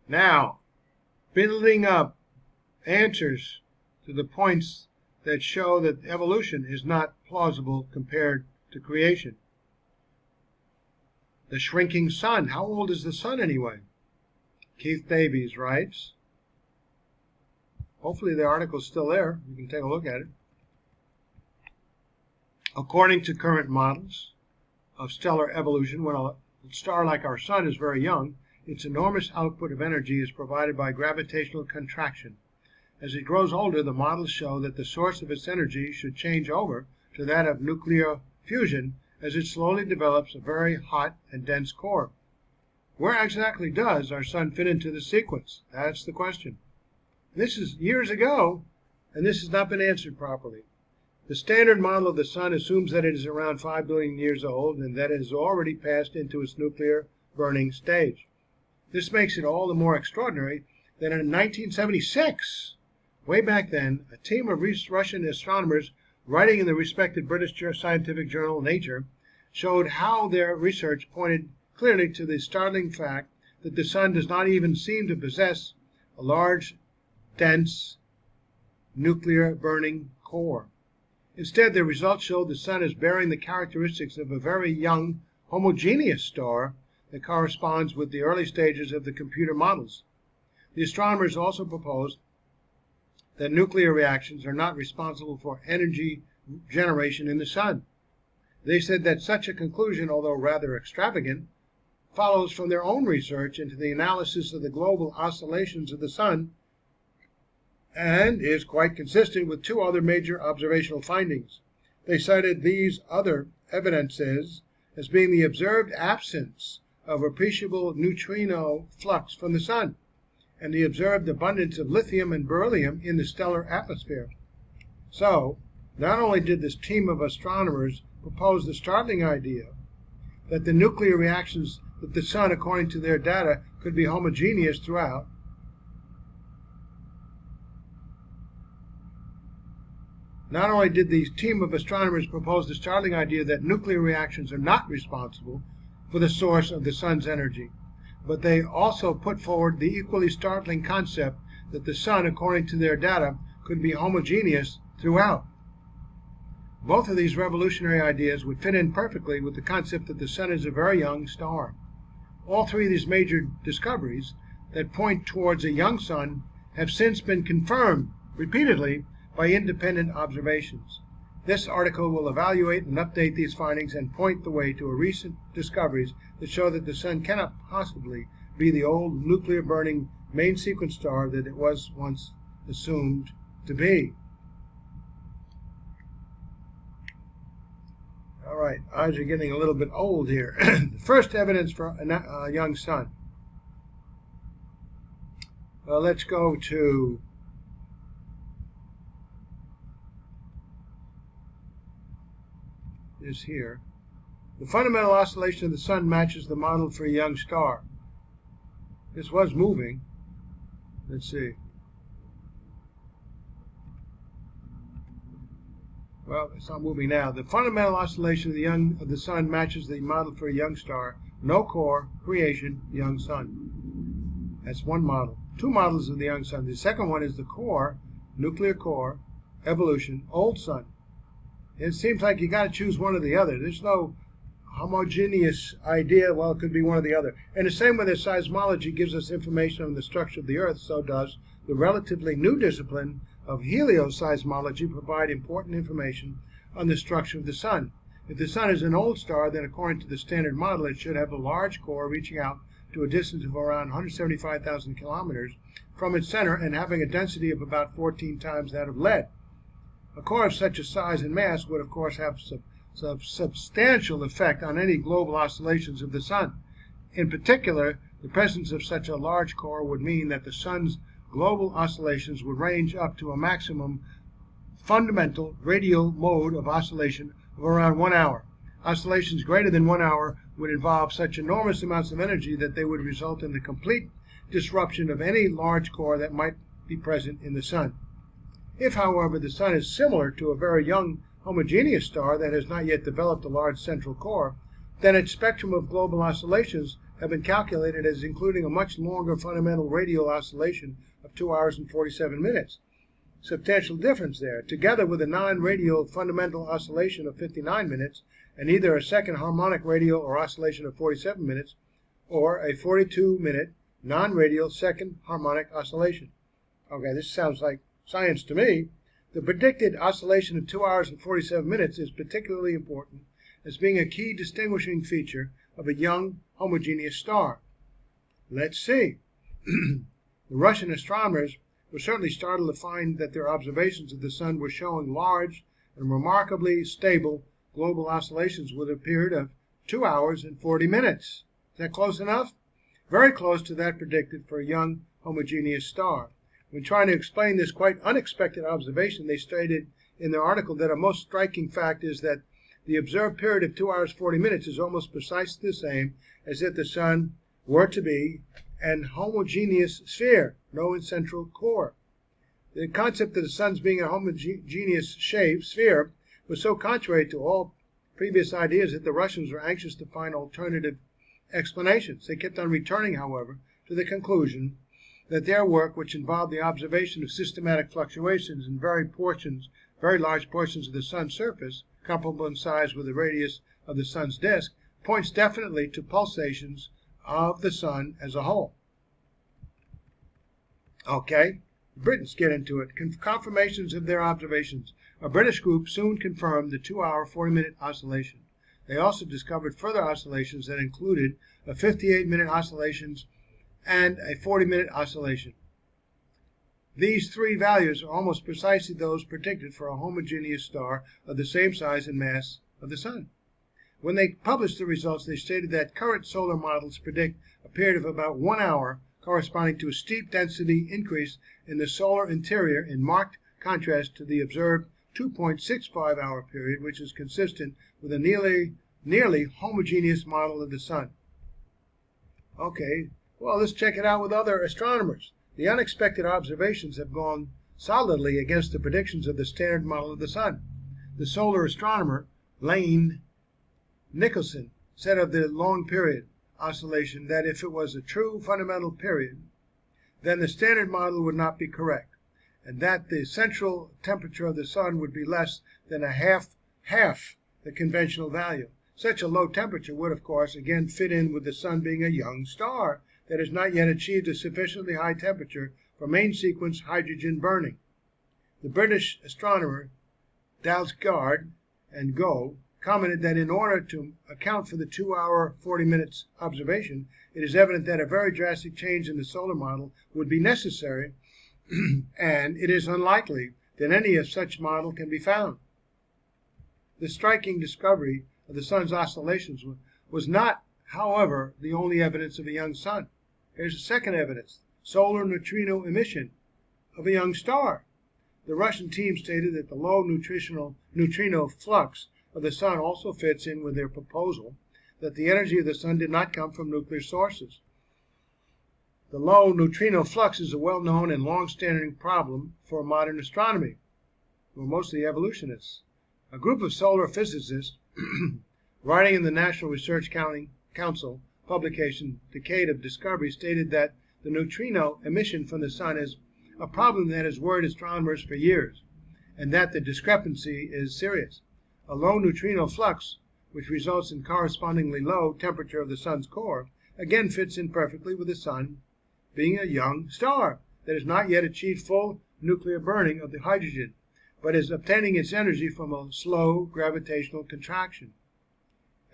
Now, building up answers to the points that show that evolution is not plausible compared to creation. The shrinking sun. How old is the sun anyway? Keith Davies writes. Hopefully the article's still there. You can take a look at it. According to current models of stellar evolution, when a star like our sun is very young, its enormous output of energy is provided by gravitational contraction. As it grows older, the models show that the source of its energy should change over to that of nuclear fusion as it slowly develops a very hot and dense core. Where exactly does our sun fit into the sequence? That's the question. This is years ago, and this has not been answered properly. The standard model of the sun assumes that it is around 5 billion years old and that it has already passed into its nuclear burning stage. This makes it all the more extraordinary that in 1976, way back then, a team of Russian astronomers writing in the respected British scientific journal Nature showed how their research pointed clearly to the startling fact that the sun does not even seem to possess a large, dense, nuclear burning core. Instead, their results showed the sun as bearing the characteristics of a very young, homogeneous star that corresponds with the early stages of the computer models. The astronomers also proposed that nuclear reactions are not responsible for energy generation in the sun. They said that such a conclusion, although rather extravagant, follows from their own research into the analysis of the global oscillations of the sun and is quite consistent with two other major observational findings. They cited these other evidences as being the observed absence of appreciable neutrino flux from the sun and the observed abundance of lithium and beryllium in the stellar atmosphere. So, not only did this team of astronomers propose the startling idea that the nuclear reactions that the sun, according to their data, could be homogeneous throughout, not only did the team of astronomers propose the startling idea that nuclear reactions are not responsible for the source of the sun's energy, but they also put forward the equally startling concept that the sun, according to their data, could be homogeneous throughout. Both of these revolutionary ideas would fit in perfectly with the concept that the sun is a very young star. All three of these major discoveries that point towards a young sun have since been confirmed repeatedly by independent observations. This article will evaluate and update these findings and point the way to recent discoveries that show that the sun cannot possibly be the old nuclear-burning main sequence star that it was once assumed to be. All right, eyes are getting a little bit old here. The first evidence for a young sun. Well, let's go to this here. The fundamental oscillation of the sun matches the model for a young star. This was moving. Let's see. Well, it's not moving now. The fundamental oscillation of the sun matches the model for a young star. No core, creation, young sun. That's one model. Two models of the young sun. The second one is the core, nuclear core, evolution, old sun. It seems like you got to choose one or the other. There's no homogeneous idea. Well, it could be one or the other. And the same way that seismology gives us information on the structure of the Earth, so does the relatively new discipline of helioseismology provide important information on the structure of the sun. If the sun is an old star, then according to the standard model, it should have a large core reaching out to a distance of around 175,000 kilometers from its center and having a density of about 14 times that of lead. A core of such a size and mass would, of course, have substantial effect on any global oscillations of the sun. In particular, the presence of such a large core would mean that the sun's global oscillations would range up to a maximum fundamental radial mode of oscillation of around 1 hour. Oscillations greater than 1 hour would involve such enormous amounts of energy that they would result in the complete disruption of any large core that might be present in the sun. If, however, the sun is similar to a very young homogeneous star that has not yet developed a large central core, then its spectrum of global oscillations have been calculated as including a much longer fundamental radial oscillation of 2 hours and 47 minutes. Substantial difference there, together with a non-radial fundamental oscillation of 59 minutes, and either a second harmonic radial or oscillation of 47 minutes, or a 42-minute non-radial second harmonic oscillation. Okay, this sounds like science to me. The predicted oscillation of 2 hours and 47 minutes is particularly important as being a key distinguishing feature of a young homogeneous star. Let's see. The Russian astronomers were certainly startled to find that their observations of the sun were showing large and remarkably stable global oscillations with a period of 2 hours and 40 minutes. Is that close enough? Very close to that predicted for a young homogeneous star. When trying to explain this quite unexpected observation, they stated in their article that a most striking fact is that the observed period of 2 hours 40 minutes is almost precisely the same as if the sun were to be an homogeneous sphere, no central core. The concept of the sun's being a homogeneous sphere was so contrary to all previous ideas that the Russians were anxious to find alternative explanations. They kept on returning, however, to the conclusion that their work, which involved the observation of systematic fluctuations in very large portions of the sun's surface, comparable in size with the radius of the sun's disk, points definitely to pulsations of the sun as a whole. Okay, the Britons get into it. Confirmations of their observations. A British group soon confirmed the 2-hour, 40-minute oscillation. They also discovered further oscillations that included a 58-minute oscillations and a 40-minute oscillation. These three values are almost precisely those predicted for a homogeneous star of the same size and mass of the sun. When they published the results, they stated that current solar models predict a period of about 1 hour corresponding to a steep density increase in the solar interior in marked contrast to the observed 2.65-hour period, which is consistent with a nearly homogeneous model of the sun. Okay, well, let's check it out with other astronomers. The unexpected observations have gone solidly against the predictions of the standard model of the sun. The solar astronomer Lane Nicholson said of the long period oscillation that if it was a true fundamental period, then the standard model would not be correct, and that the central temperature of the sun would be less than half the conventional value. Such a low temperature would, of course, again fit in with the sun being a young star that has not yet achieved a sufficiently high temperature for main sequence hydrogen burning. The British astronomer Dalsgaard and Go commented that in order to account for the 2-hour, 40 minutes observation, it is evident that a very drastic change in the solar model would be necessary, and it is unlikely that any such model can be found. The striking discovery of the sun's oscillations was not, however, the only evidence of a young sun. Here's the second evidence: solar neutrino emission of a young star. The Russian team stated that the low neutrino flux of the sun also fits in with their proposal that the energy of the sun did not come from nuclear sources. The low neutrino flux is a well-known and long-standing problem for modern astronomy, for mostly evolutionists. A group of solar physicists, writing in the National Research Council publication Decade of Discovery, stated that the neutrino emission from the sun is a problem that has worried astronomers for years, and that the discrepancy is serious. A low neutrino flux, which results in correspondingly low temperature of the sun's core, again fits in perfectly with the sun being a young star that has not yet achieved full nuclear burning of the hydrogen, but is obtaining its energy from a slow gravitational contraction.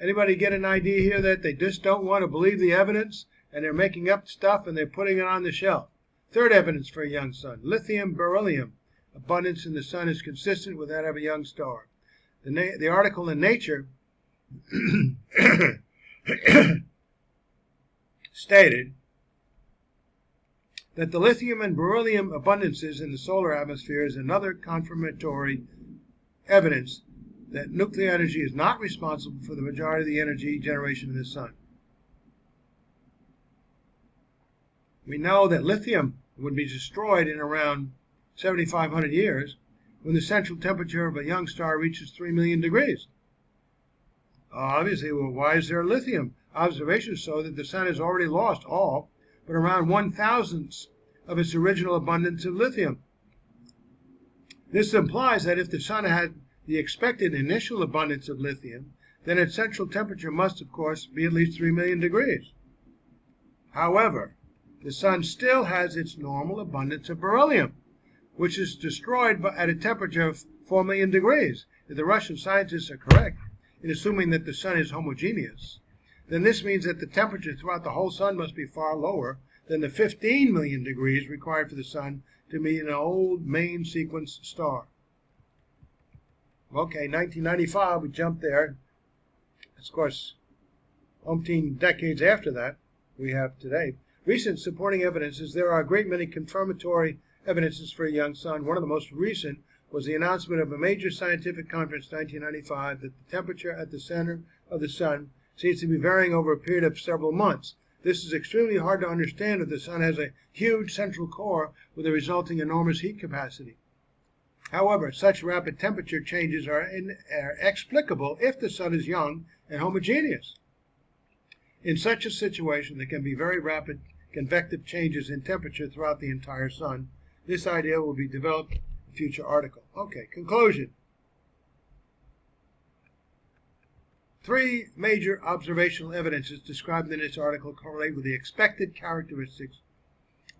Anybody get an idea here that they just don't want to believe the evidence and they're making up stuff and they're putting it on the shelf? Third evidence for a young sun: lithium beryllium abundance in the sun is consistent with that of a young star. The article in Nature stated that the lithium and beryllium abundances in the solar atmosphere is another confirmatory evidence that nuclear energy is not responsible for the majority of the energy generation in the sun. We know that lithium would be destroyed in around 7,500 years when the central temperature of a young star reaches 3 million degrees. Obviously, well, why is there lithium? Observations show that the sun has already lost all but around 1/1000th of its original abundance of lithium. This implies that if the sun had the expected initial abundance of lithium, then its central temperature must, of course, be at least 3 million degrees. However, the sun still has its normal abundance of beryllium, which is destroyed at a temperature of 4 million degrees. If the Russian scientists are correct in assuming that the sun is homogeneous, then this means that the temperature throughout the whole sun must be far lower than the 15 million degrees required for the sun to be an old main sequence star. Okay, 1995, we jumped there. Of course, umpteen decades after that, we have today. Recent supporting evidences, there are a great many confirmatory evidences for a young sun. One of the most recent was the announcement of a major scientific conference in 1995 that the temperature at the center of the sun seems to be varying over a period of several months. This is extremely hard to understand if the sun has a huge central core with a resulting enormous heat capacity. However, such rapid temperature changes are explicable if the sun is young and homogeneous. In such a situation, there can be very rapid convective changes in temperature throughout the entire sun. This idea will be developed in a future article. Okay, conclusion. 3 major observational evidences described in this article correlate with the expected characteristics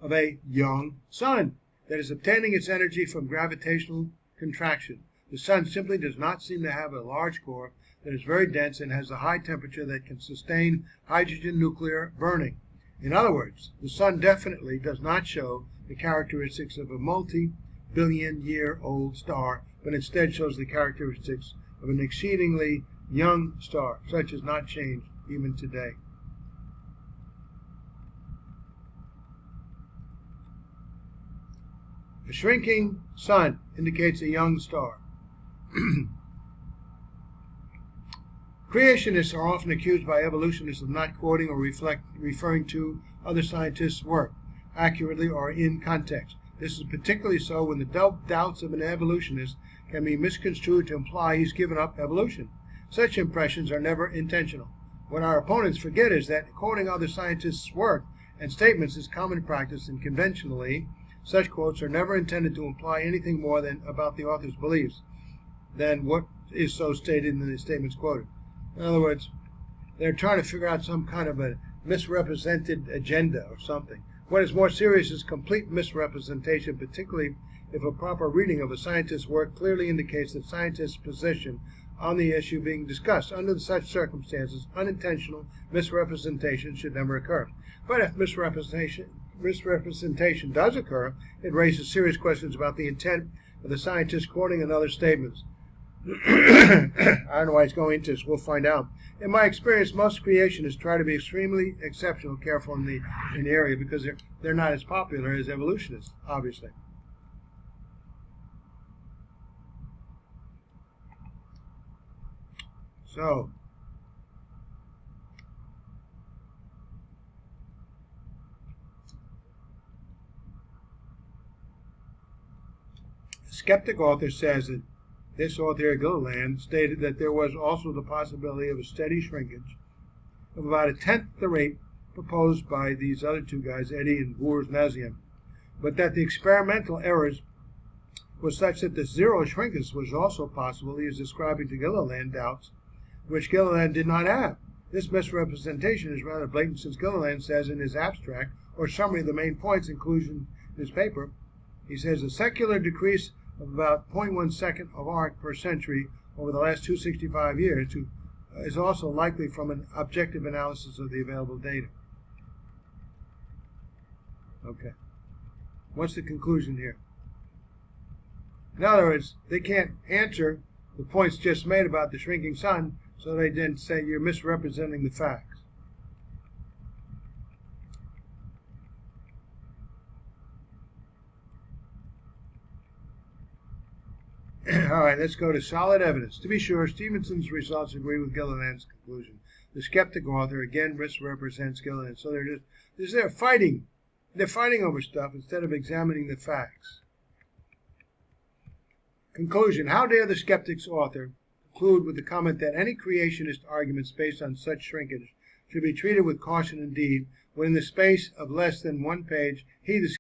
of a young sun that is obtaining its energy from gravitational contraction. The sun simply does not seem to have a large core that is very dense and has a high temperature that can sustain hydrogen nuclear burning. In other words, the sun definitely does not show the characteristics of a multi-billion-year-old star, but instead shows the characteristics of an exceedingly young star, such as not changed even today. A shrinking sun indicates a young star. Creationists are often accused by evolutionists of not quoting or referring to other scientists' work accurately or in context. This is particularly so when the doubts of an evolutionist can be misconstrued to imply he's given up evolution. Such impressions are never intentional. What our opponents forget is that quoting other scientists' work and statements is common practice, and conventionally, such quotes are never intended to imply anything more than about the author's beliefs than what is so stated in the statements quoted. In other words, they're trying to figure out some kind of a misrepresented agenda or something. What is more serious is complete misrepresentation, particularly if a proper reading of a scientist's work clearly indicates the scientist's position on the issue being discussed. Under such circumstances, unintentional misrepresentation should never occur. But if misrepresentation does occur, it raises serious questions about the intent of the scientist quoting another's statements. I don't know why he's going into this. We'll find out. In my experience, most creationists try to be extremely exceptional, careful in the area because they're not as popular as evolutionists, obviously. So, the skeptic author says that this author, Gilliland, stated that there was also the possibility of a steady shrinkage of about 1/10 the rate proposed by these other two guys, Eddy and Boers-Nazian, but that the experimental errors was such that the zero shrinkage was also possible. He is describing to Gilliland doubts which Gilliland did not have. This misrepresentation is rather blatant, since Gilliland says in his abstract, or summary of the main points inclusion in his paper, he says a secular decrease of about 0.1 second of arc per century over the last 265 years is also likely from an objective analysis of the available data. Okay. What's the conclusion here? In other words, they can't answer the points just made about the shrinking sun, so they then say you're misrepresenting the facts. All right, let's go to solid evidence. To be sure, Stevenson's results agree with Gilliland's conclusion. The skeptic author again misrepresents Gilliland, so they're fighting. They're fighting over stuff instead of examining the facts. Conclusion: how dare the skeptic's author conclude with the comment that any creationist arguments based on such shrinkage should be treated with caution indeed, when in the space of less than one page he, the